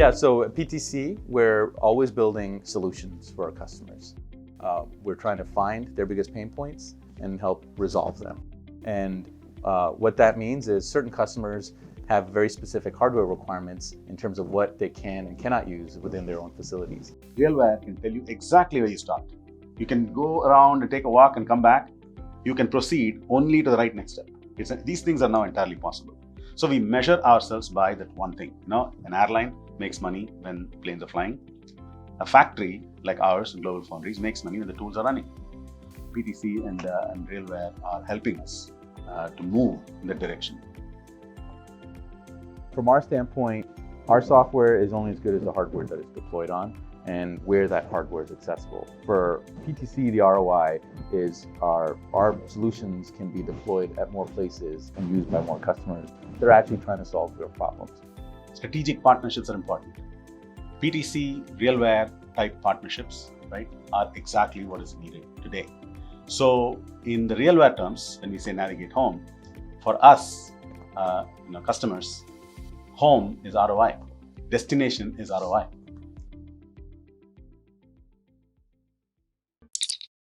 Yeah, so at PTC, we're always building solutions for our customers. We're trying to find their biggest pain points and help resolve them. And what that means is certain customers have very specific hardware requirements in terms of what they can and cannot use within their own facilities. RealWear can tell you exactly where you start. You can go around and take a walk and come back. You can proceed only to the right next step. These things are now entirely possible. So we measure ourselves by that one thing. An airline makes money when planes are flying. A factory like ours, GlobalFoundries, makes money when the tools are running. PTC and RealWear are helping us to move in that direction. From our standpoint, our software is only as good as the hardware that it's deployed on and where that hardware is accessible. For PTC, the ROI is our solutions can be deployed at more places and used by more customers. They're actually trying to solve their problems. Strategic partnerships are important. PTC, RealWear type partnerships, right, are exactly what is needed today. So in the RealWear terms, when we say navigate home, for us, customers, home is ROI, destination is ROI.